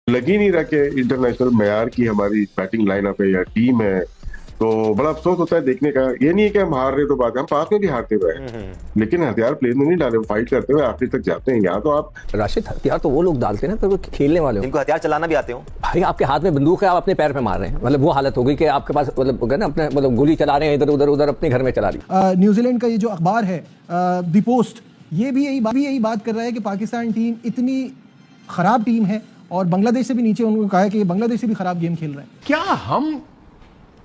लग ही नहीं रहा कि इंटरनेशनल मैयार की हमारी बैटिंग लाइनअप है या टीम है। तो बड़ा अफसोस होता है देखने का। ये नहीं है कि हम हार रहे तो बात, हम पास में भी हारते हुए हैं, लेकिन हथियार प्लेन में नहीं डाले, फाइट करते हुए आखिर तक जाते हैं। यहाँ तो आप राशिद, हथियार तो वो लोग डालते हैं ना तो वो खेलने वाले हो, इनको हथियार चलाना भी आते हो। भाई आपके हाथ में बंदूक है, आप अपने पैर पे मार रहे हैं, मतलब वो हालत हो गई कि आपके पास मतलब ना अपने मतलब गोली चला रहे हैं इधर उधर उधर अपने घर में चला रही। न्यूजीलैंड का ये जो अखबार है द पोस्ट, ये भी यही बात कर रहा है कि पाकिस्तान टीम इतनी खराब टीम है और बांग्लादेश से भी नीचे उन्होंने कहा है कि बांग्लादेश से भी खराब गेम खेल रहे हैं। क्या हम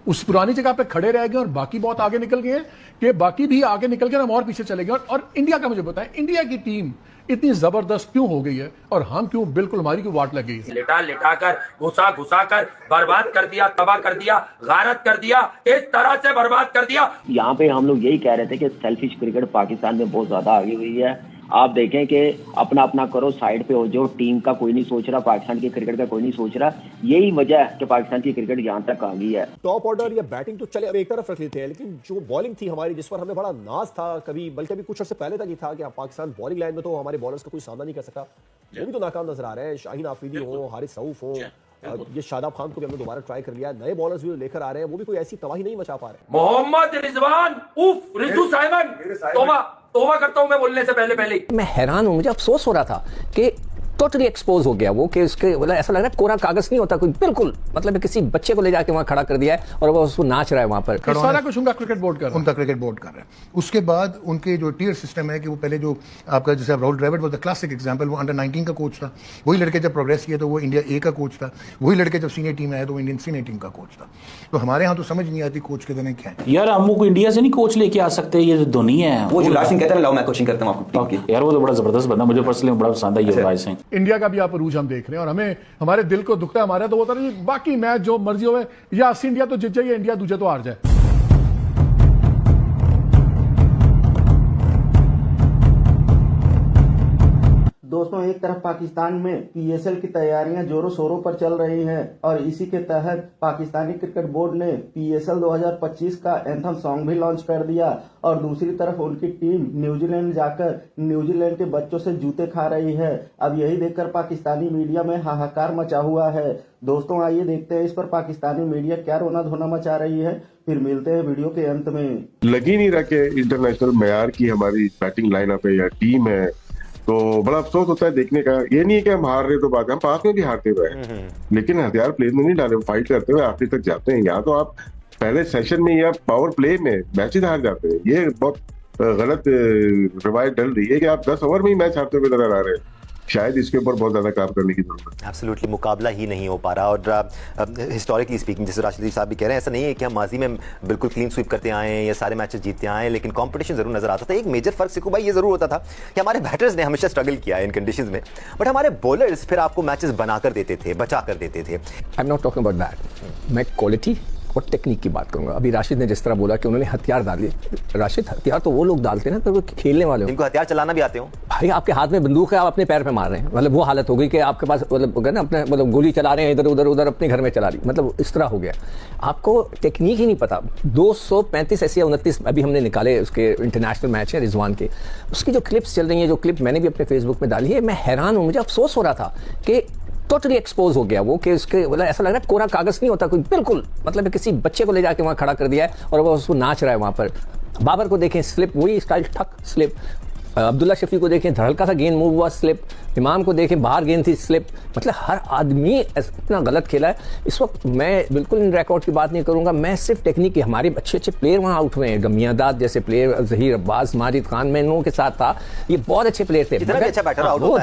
उस पुरानी जगह पे खड़े रह गए और बाकी बहुत आगे निकल गए हैं कि बाकी भी आगे निकल गए, हम और पीछे चले गए? और इंडिया का मुझे बताएं, इंडिया की टीम इतनी जबरदस्त क्यों हो गई है और हम क्यों बिल्कुल हमारी क्यों वाट लग गई है? लिटा कर घुसा कर बर्बाद कर दिया, तबाह कर दिया, गारत कर दिया, इस तरह से बर्बाद कर दिया। यहाँ पे हम लोग यही कह रहे थे कि सेल्फिश क्रिकेट पाकिस्तान में बहुत ज्यादा आगे हुई है। आप देखें कि अपना अपना करो, साइड पे हो जाओ, टीम का कोई नहीं सोच रहा, पाकिस्तान की क्रिकेट का कोई नहीं सोच रहा। यही वजह है कि पाकिस्तान की क्रिकेट यहाँ तक आ गई है। टॉप ऑर्डर या बैटिंग तो चले अब एक तरफ रख लेते हैं, लेकिन जो बॉलिंग थी हमारी, जिस पर हमें बड़ा नाज था, कभी बल्कि अभी कुछ अर्से पहले तक ही था कि पाकिस्तान बॉलिंग लाइन में तो हमारे बॉलर्स का कोई सामना नहीं कर सका, वो भी तो नाकाम नजर आ रहे हैं। शाहीन आफरीदी हो, हारिस रऊफ हो, ये शादाब खान को भी हमने दोबारा ट्राई कर लिया। नए बॉलर्स भी लेकर आ रहे हैं, वो भी कोई ऐसी तबाही नहीं मचा पा रहे। मोहम्मद रिजवान उफ रिजू साइमन, तोबा करता हूं मैं बोलने से पहले मैं हैरान हूं, मुझे अफसोस हो रहा था कि टोटली एक्सपोज हो गया वो, कि उसके मतलब ऐसा लग रहा है कोरा कागज नहीं होता कोई, बिल्कुल मतलब किसी बच्चे को ले जाके वहां खड़ा कर दिया है और वो उसको नाच रहा है वहां पर। सारा कुछ उनका क्रिकेट बोर्ड कर रहा है, उनका क्रिकेट बोर्ड कर रहा है। उसके बाद उनके जो टीयर सिस्टम है कि वो पहले जो आपका जैसे राहुल द्रविड़ वो द क्लासिक एग्जांपल, वो अंडर 19 का कोच था। वही लड़के जब प्रोग्रेस किया तो वो इंडिया ए का कोच था। वही लड़के जब सीनियर टीम आया तो वो इंडियन सीनियर टीम का कोच था। तो हमारे यहाँ तो समझ नहीं आती कोच के देने क्या है। यार हम को इंडिया से नहीं कोच लेके आ सकते, ये जो धोनी है वो युवराज सिंह कहते हैं लाओ मैं कोचिंग करता हूं आपको। यार वो तो बड़ा जबरदस्त बंदा, मुझे पर्सनली बड़ा पसंद है युवराज सिंह। इंडिया का भी आप अरूज हम देख रहे हैं और हमें हमारे दिल को दुखता है हमारा, तो होता है बाकी मैच जो मर्जी हो, या 80 इंडिया तो जीत जाए या इंडिया दूसरे तो हार जाए। दोस्तों, एक तरफ पाकिस्तान में पीएसएल की तैयारियां जोरों शोरों पर चल रही हैं और इसी के तहत पाकिस्तानी क्रिकेट बोर्ड ने पीएसएल 2025 का एंथम सॉन्ग भी लॉन्च कर दिया और दूसरी तरफ उनकी टीम न्यूजीलैंड जाकर न्यूजीलैंड के बच्चों से जूते खा रही है। अब यही देखकर पाकिस्तानी मीडिया में हाहाकार मचा हुआ है। दोस्तों, आइए देखते हैं इस पर पाकिस्तानी मीडिया क्या रोना धोना मचा रही है, फिर मिलते हैं वीडियो के अंत में। लग ही नहीं रहा कि इंटरनेशनल मैयार की हमारी बैटिंग लाइनअप है या टीम है। तो बड़ा अफसोस होता है देखने का। ये नहीं है कि हम हार रहे तो बात, हम पास में भी हारते हुए हैं, लेकिन हथियार प्लेन में नहीं डाले, फाइट करते हुए आखिर तक जाते हैं। यहाँ तो आप पहले सेशन में या पावर प्ले में मैचेज हार जाते हैं। ये बहुत गलत रवायत डल रही है कि आप 10 ओवर में ही मैच हारते हुए नजर आ रहे हैं। शायद इसके ऊपर बहुत ज्यादा काम करने की जरूरत है। एब्सोल्युटली मुकाबला ही नहीं हो पा रहा। और हिस्टोरिकली स्पीकिंग, जैसे राशिद साहब भी कह रहे हैं, ऐसा नहीं है कि हम माजी में बिल्कुल क्लीन स्वीप करते आए हैं या सारे मैचेस जीतते आए हैं, लेकिन कंपटीशन जरूर नजर आता था। एक मेजर फर्क सिक्कू भाई ये जरूर होता था कि हमारे बैटर्स ने हमेशा स्ट्रगल किया है इन कंडीशंस में, बट हमारे बॉलर्स फिर आपको मैचेस बना कर देते थे, बचा कर देते थे। I am not talking about that, मैं क्वालिटी और टेक्निक की बात करूंगा। अभी राशिद ने जिस तरह बोला कि उन्होंने हथियार डाल दिए, राशिद हथियार तो वो लोग डालते हैं ना तो वो खेलने वाले हो, इनको हथियार चलाना भी आते हो। भाई आपके हाथ में बंदूक है, आप अपने पैर पे मार रहे हैं, मतलब वो हालत हो गई कि आपके पास मतलब ना अपने मतलब गोली चला रहे हैं इधर उधर उधर अपने घर में चला रही, मतलब इस तरह हो गया। आपको टेक्निक ही नहीं पता। 235 ऐसे 29 अभी हमने निकाले उसके इंटरनेशनल मैच है रिजवान के, उसकी जो क्लिप्स चल रही हैं, जो क्लिप मैंने भी अपने फेसबुक में डाली है, मैं हैरान हूँ, मुझे अफसोस हो रहा था कि टोटली एक्सपोज हो गया वो, कि उसके मतलब ऐसा लग रहा है कोरा कागज नहीं होता कोई, बिल्कुल मतलब किसी बच्चे को ले जाके वहां खड़ा कर दिया है और वो उसको नाच रहा है वहां पर। बाबर को देखें स्लिप, वही स्टाइल ठक स्लिप। अब्दुल्ला शफी को देखें धड़का सा गेंद मूव हुआ स्लिप। इमाम को देखें बाहर गेंद थी स्लिप। मतलब हर आदमी इतना गलत खेला है। इस वक्त मैं बिल्कुल इन रिकॉर्ड की बात नहीं करूंगा, मैं सिर्फ टेक्निक के, हमारे अच्छे अच्छे प्लेयर वहाँ आउट हुए हैं। गमियादाद जैसे प्लेयर, जहीर अब्बास, माजिद खान, मैं इन लोगों के साथ था, ये बहुत अच्छे प्लेयर थे।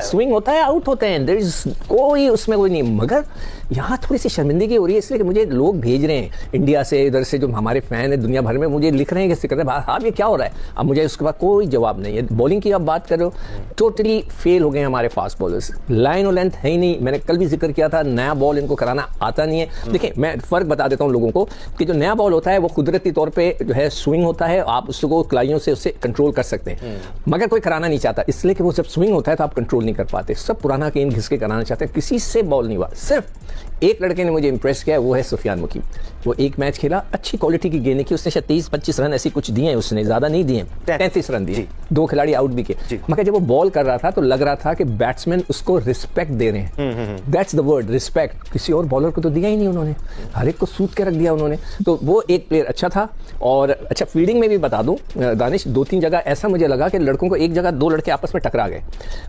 स्विंग होता है, आउट होते हैं, देयर इज कोई उसमें कोई नहीं। मगर यहाँ थोड़ी सी शर्मिंदगी हो रही है, इसलिए कि मुझे लोग भेज रहे हैं इंडिया से, इधर से जो हमारे फैन है दुनिया भर में, मुझे लिख रहे हैं कि आप ये क्या हो रहा है। अब मुझे उसके बाद कोई जवाब नहीं है। बॉलिंग की आप बात कर रहे हो, टोटली फेल हो गए हमारे फास्ट बॉलर्स। लाइन और लेंथ है ही नहीं। मैंने कल भी जिक्र किया था, नया बॉल इनको कराना आता नहीं है। देखिए मैं फर्क बता देता हूँ लोगों को कि जो नया बॉल होता है वो कुदरती तौर पे जो है स्विंग होता है, आप उसको कलाइयों से उससे कंट्रोल कर सकते हैं, मगर कोई कराना नहीं चाहता, इसलिए कि वो जब स्विंग होता है तो आप कंट्रोल नहीं कर पाते। सब पुराना गेंद घिस के कराना चाहते हैं, किसी से बॉल नहीं हुआ। सिर्फ एक लड़के ने मुझे इंप्रेस किया, वो है सुफियान मुकीम। वो एक मैच खेला, अच्छी क्वालिटी की गेंदें की, उसने शायद 23-25 रन ऐसी कुछ दिए, उसने ज़्यादा नहीं दिए, 33 रन दिए, 2 खिलाड़ी आउट भी किए। मगर जब वो बॉल कर रहा था तो लग रहा था कि बैट्समैन उसको रिस्पेक्ट दे रहे हैं। That's the word, respect. किसी और बॉलर को तो दिया ही नहीं उन्होंने, हर एक को सूत के रख दिया उन्होंने। तो वो एक प्लेयर अच्छा था। और अच्छा, फील्डिंग में भी बता दूं दानिश, 2-3 जगह ऐसा मुझे लगा कि लड़कों को, एक जगह 2 लड़के आपस में टकरा गए,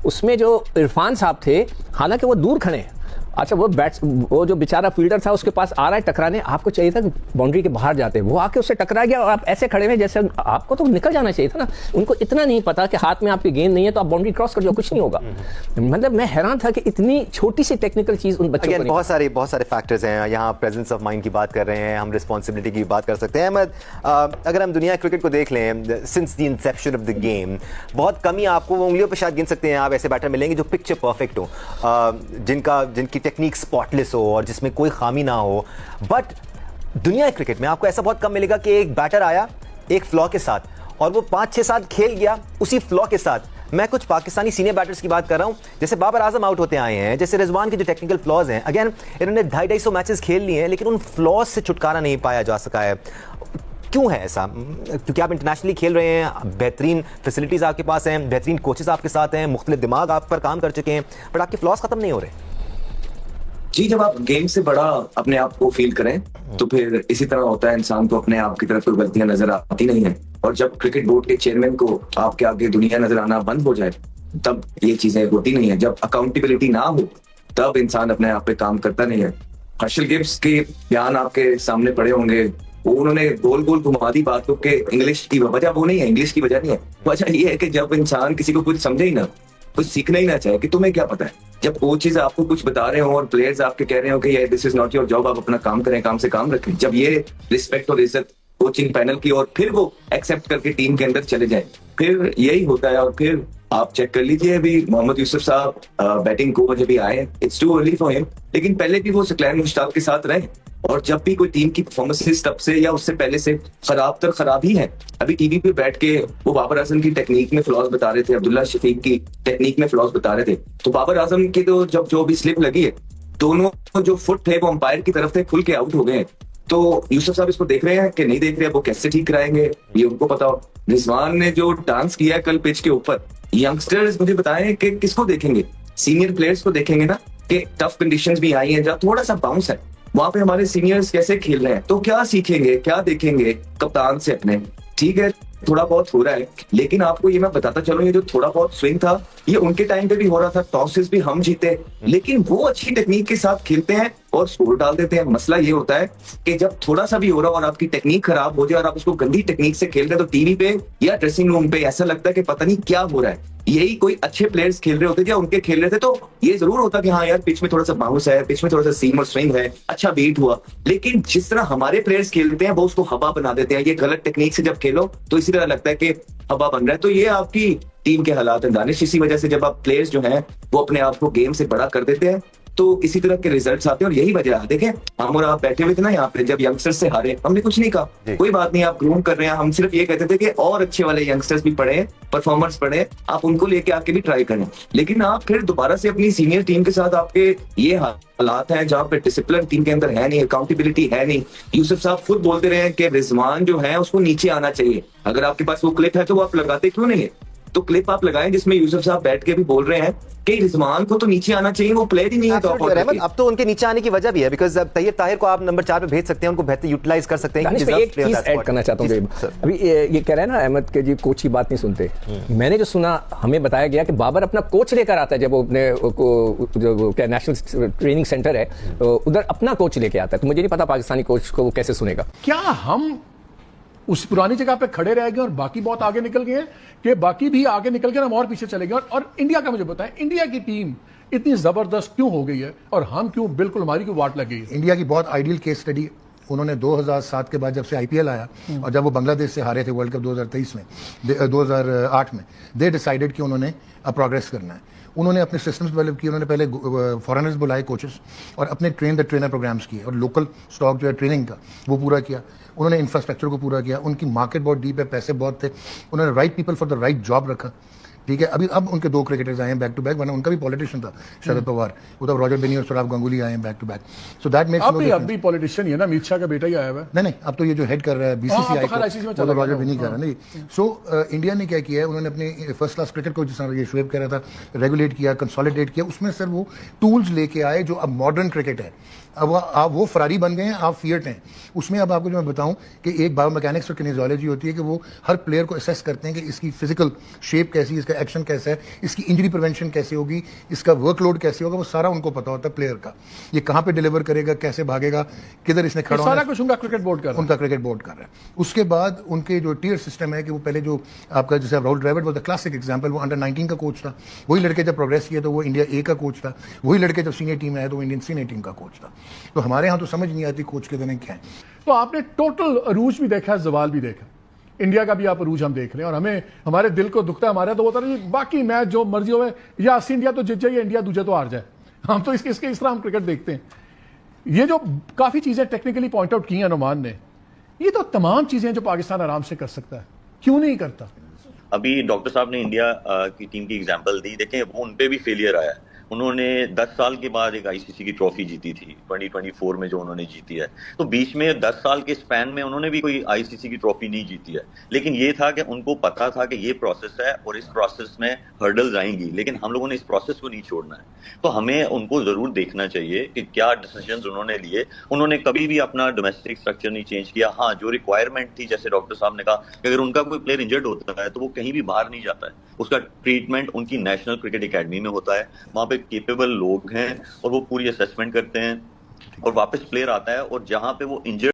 उसमें जो इरफान साहब थे, हालांकि वो दूर खड़े, अच्छा वो जो बेचारा फील्डर था उसके पास आ रहा है टकराने, आपको चाहिए था बाउंड्री के बाहर जाते, वो आके उससे टकरा गया और आप ऐसे खड़े हुए जैसे आपको तो निकल जाना चाहिए था ना। उनको इतना नहीं पता कि हाथ में आपकी गेंद नहीं है तो आप बाउंड्री क्रॉस कर जाओ, कुछ नहीं होगा। मतलब मैं हैरान था कि इतनी छोटी सी टेक्निकल चीज उन बच्चों को। बहुत सारे फैक्टर्स हैं यहाँ। प्रेजेंस ऑफ माइंड की बात कर रहे हैं हम, रिस्पॉन्सिबिलिटी की बात कर सकते हैं। अहमद, अगर हम दुनिया क्रिकेट को देख लें since the Inception of the game, बहुत कम ही आपको वो उंगलियों पर शायद गिन सकते हैं आप ऐसे बैटर मिलेंगे जो पिक्चर परफेक्ट हो, जिनकी टेक्निक स्पॉटलेस हो और जिसमें कोई खामी ना हो। बट दुनिया क्रिकेट में आपको ऐसा बहुत कम मिलेगा कि एक बैटर आया एक फ्लॉ के साथ और वो 5-6 साल खेल गया उसी फ्लॉ के साथ। मैं कुछ पाकिस्तानी सीनियर बैटर्स की बात कर रहा हूं, जैसे बाबर आजम आउट होते आए हैं, जैसे रिजवान के जो टेक्निकल फ्लॉज हैं, अगेन इन्होंने 250-250 मैचेस खेल लिए हैं लेकिन उन फ्लॉज से छुटकारा नहीं पाया जा सका है। क्यों है ऐसा? क्योंकि आप इंटरनेशनली खेल रहे हैं, बेहतरीन फैसिलिटीज आपके पास हैं, बेहतरीन कोचेस आपके साथ हैं, मुख्तलिफ दिमाग आप पर काम कर चुके हैं, बट आपके फ्लॉज खत्म नहीं हो रहे। जी, जब आप गेम से बड़ा अपने आप को फील करें तो फिर इसी तरह होता है, इंसान को अपने आप की तरफ कोई गलतियां नजर आती नहीं है। और जब क्रिकेट बोर्ड के चेयरमैन को आपके आगे दुनिया नजर आना बंद हो जाए तब ये चीजें होती नहीं है। जब अकाउंटेबिलिटी ना हो तब इंसान अपने आप पे काम करता नहीं है। हर्षल गिब्स के बयान आपके सामने पड़े होंगे, वो उन्होंने गोल गोल घुमा दी बातों के। इंग्लिश की वजह वो नहीं है, इंग्लिश की वजह नहीं है, वजह ये है कि जब इंसान किसी को कुछ समझे ही ना, कुछ सीखना ही ना चाहे कि तुम्हें क्या पता है। जब कोचेज आपको कुछ बता रहे हो और प्लेयर्स आपके कह रहे हो कि ये this is not your job, आप अपना काम करें, काम से काम रखें, जब ये रिस्पेक्ट और इज्जत कोचिंग पैनल की और फिर वो एक्सेप्ट करके टीम के अंदर चले जाए, फिर यही होता है। और फिर आप चेक कर लीजिए, अभी मोहम्मद यूसुफ साहब बैटिंग कोच अभी आए, it's too early for him, लेकिन पहले भी वो सकलैन मुश्ताक के साथ रहे और जब भी कोई टीम की परफॉर्मेंस तब से या उससे पहले से खराब ही है। अभी टीवी पे बैठ के वो बाबर आजम की टेक्निक में फ्लॉज बता रहे थे, अब्दुल्ला शफीक की टेक्निक में फ्लॉज बता रहे थे। तो बाबर आजम की तो जब जो भी स्लिप लगी है, दोनों जो फुट थे वो अंपायर की तरफ से खुल के आउट हो गए। तो यूसुफ साहब इसको देख रहे हैं कि नहीं देख रहे हैं, वो कैसे ठीक कराएंगे ये उनको पता हो। रिजवान ने जो डांस किया कल पिच के ऊपर, यंगस्टर्स मुझे बताएं कि किसको देखेंगे? सीनियर प्लेयर्स को देखेंगे ना, कि टफ कंडीशंस भी आई हैं, जहाँ थोड़ा सा बाउंस है वहां पे हमारे सीनियर्स कैसे खेल रहे हैं, तो क्या सीखेंगे, क्या देखेंगे कप्तान से अपने? ठीक है, थोड़ा बहुत हो रहा है, लेकिन आपको ये मैं बताता चलूं, ये जो थोड़ा बहुत स्विंग था ये उनके टाइम पे भी हो रहा था, टॉसेस भी हम जीते, लेकिन वो अच्छी टेक्निक के साथ खेलते हैं और स्कोर डाल देते हैं। मसला ये होता है कि जब थोड़ा सा भी हो रहा और आपकी टेक्निक खराब हो जाए और आप उसको गंदी टेक्निक से खेल रहे हैं तो टीवी पे या ड्रेसिंग रूम पे ऐसा लगता है कि पता नहीं क्या हो रहा है। यही कोई अच्छे प्लेयर्स खेल रहे होते या उनके खेल रहे थे तो ये जरूर होता कि हाँ यार पिच में थोड़ा सा बाउंस है, पिच में थोड़ा सा सीम और स्विंग है, अच्छा बीट हुआ। लेकिन जिस तरह हमारे प्लेयर्स खेलते हैं वो उसको हवा बना देते हैं। ये गलत टेक्निक से जब खेलो तो इसी तरह लगता है कि हवा बन रहा है। तो ये आपकी टीम के हालात हैं दानिश, इसी वजह से जब आप प्लेयर्स जो हैं वो अपने आप को गेम से बड़ा कर देते हैं तो इसी तरह के रिजल्ट्स आते हैं। और यही वजह है, देखें हम और आप बैठे हुए थे ना यहाँ पे, जब यंगस्टर्स से हारे हमने कुछ नहीं कहा, कोई बात नहीं, आप ग्रूम कर रहे हैं, हम सिर्फ ये कहते थे कि और अच्छे वाले यंगस्टर्स भी पढ़े, परफॉर्मर्स पढ़े, आप उनको लेके आके भी ट्राई करें। लेकिन आप फिर दोबारा से अपनी सीनियर टीम के साथ आपके ये हालात हैं जहाँ पे डिसिप्लिन टीम के अंदर है नहीं, अकाउंटेबिलिटी है नहीं। यूसुफ साहब खुद बोलते रहे कि रिजवान जो है उसको नीचे आना चाहिए। अगर आपके पास वो क्लिप है तो वो आप लगाते क्यों नहीं है? तो क्लिप आप लगाएं जिसमें यूसुफ साहब बैठ के भी बोल रहे हैं कि रिजवान को तो नीचे आना चाहिए, वो प्लेयर ही नहीं है। तो अब तो उनके नीचे आने की वजह भी है, बिकॉज़ तैयब ताहिर को आप नंबर 4 पे भेज सकते हैं, उनको बेहतर यूटिलाइज कर सकते हैं। एक चीज ऐड करना चाहता हूँ, अभी ये कह रहे हैं ना अहमद के जी कोच की बात नहीं सुनते। मैंने जो सुना, हमें बताया गया कि बाबर अपना कोच लेकर आता है, जब वो अपने जो क्या नेशनल ट्रेनिंग सेंटर है उधर अपना कोच लेके आता है। तो मुझे नहीं पता पाकिस्तानी कोच को वो कैसे सुनेगा। क्या हम उस पुरानी जगह पे खड़े रह गए और बाकी बहुत आगे निकल गए कि बाकी भी आगे निकल गए, हम और पीछे चले गए? और इंडिया का मुझे बताएं, इंडिया की टीम इतनी जबरदस्त क्यों हो गई है और हम क्यों बिल्कुल हमारी क्यों वाट लग गई है? इंडिया की बहुत आइडियल केस स्टडी उन्होंने 2007 के बाद जब से आईपीएल आया और जब वो बांग्लादेश से हारे थे वर्ल्ड कप 2023 में 2008 में, दे डिसाइडेड कि उन्होंने अब प्रोग्रेस करना है। उन्होंने अपने सिस्टम्स डेवलप किए, उन्होंने पहले फॉरेनर्स बुलाए कोचेस और अपने ट्रेन द ट्रेनर प्रोग्राम्स किए और लोकल स्टॉक जो है ट्रेनिंग का वो पूरा किया। उन्होंने इंफ्रास्ट्रक्चर को पूरा किया, उनकी मार्केट बहुत डीप है, पैसे बहुत थे, उन्होंने right people for the right job रखा। ठीक है, अभी अब उनके 2 क्रिकेटर्स आए हैं बैक टू बैक, वरना उनका भी पॉलिटिशियन था शरद पवार, उधर रॉजर बेनी और सौरभ गांगुली आए हैं back to back. So that makes no difference. अब भी पॉलिटिशियन ही है ना, अमित शाह का बेटा ही आया हुआ है। नहीं, अब तो ये जो हेड कर रहा है बीसीसीआई को, तो रॉजर बेनी कर रहा है नहीं। सो इंडिया ने क्या किया है, उन्होंने अपने फर्स्ट क्लास क्रिकेट को, जिस ये शुएब कह रहा था, रेगुलेट किया, कंसोलिडेट किया। उसमें सर वो टूल्स लेके आए जो अब मॉडर्न क्रिकेट है। अब आप वो फरारी बन गए हैं, आप फियट हैं। उसमें अब आपको जो मैं बताऊं कि एक बायोमैकेनिक्स और किनेजियोलॉजी होती है कि वो हर प्लेयर को असेस करते हैं कि इसकी फिजिकल शेप कैसी है, इसका एक्शन कैसा है, इसकी इंजरी प्रिवेंशन कैसे होगी, इसका वर्कलोड कैसे होगा, वो सारा उनको पता होता है प्लेयर का। ये कहाँ पे डिलीवर करेगा, कैसे भागेगा, किधर इसने खड़ा सारा कुछ उनका क्रिकेट बोर्ड कर रहा है। उनका क्रिकेट बोर्ड कर रहा है। उसके बाद उनके जो टीयर सिस्टम है कि वो पहले जो आपका, जैसे राहुल द्रविड़ वो द क्लासिक एग्जाम्पल, वो अंडर 19 का कोच था। वही लड़के जब प्रोग्रेस किया तो वो इंडिया ए का कोच था। वही लड़के जब सीनियर टीम में आए तो वो इंडियन सीनियर टीम का कोच था। तो हमारे यहाँ तो समझ नहीं आती कोच के देने क्या है। तो आपने टोटल अरूज भी देखा, जवाल भी देखा, इंडिया का भी आप अरूज हम देख रहे हैं, और हमें हमारे दिल को दुखता है। हमारे तो होता है बाकी मैच जो मर्जी हो, या अस्सी इंडिया तो जीत जाए, इंडिया दूसरे तो हार जाए। हम तो इसके इस तरह हम क्रिकेट देखते हैं। ये जो काफी चीजें टेक्निकली पॉइंट आउट की हैं अनुमान ने, ये तो तमाम चीजें जो पाकिस्तान आराम से कर सकता है, क्यों नहीं करता? अभी डॉक्टर साहब ने इंडिया की टीम की एग्जांपल दी, देखें वो उन पे भी फेलियर आया। उन्होंने 10 साल के बाद एक आईसीसी की ट्रॉफी जीती थी 2024 में, जो उन्होंने जीती है। तो बीच में 10 साल के स्पैन में उन्होंने भी कोई आईसीसी की ट्रॉफी नहीं जीती है। लेकिन ये था कि उनको पता था कि ये प्रोसेस है और इस प्रोसेस में हर्डल्स आएंगी, लेकिन हम लोगों ने इस प्रोसेस को नहीं छोड़ना है। तो हमें उनको जरूर देखना चाहिए कि क्या डिसीजंस उन्होंने लिए। उन्होंने कभी भी अपना डोमेस्टिक स्ट्रक्चर नहीं चेंज किया। हाँ, जो रिक्वायरमेंट थी, जैसे डॉक्टर साहब ने कहा कि अगर उनका कोई प्लेयर इंजर्ड होता है तो वो कहीं भी बाहर नहीं जाता है, उसका ट्रीटमेंट उनकी नेशनल क्रिकेट अकेडमी में होता है। वहां पे केपेबल लोग हैं और वो पूरी असेसमेंट करते हैं, और वापस प्लेयर आता है, और जहां पे वो इंजर्ड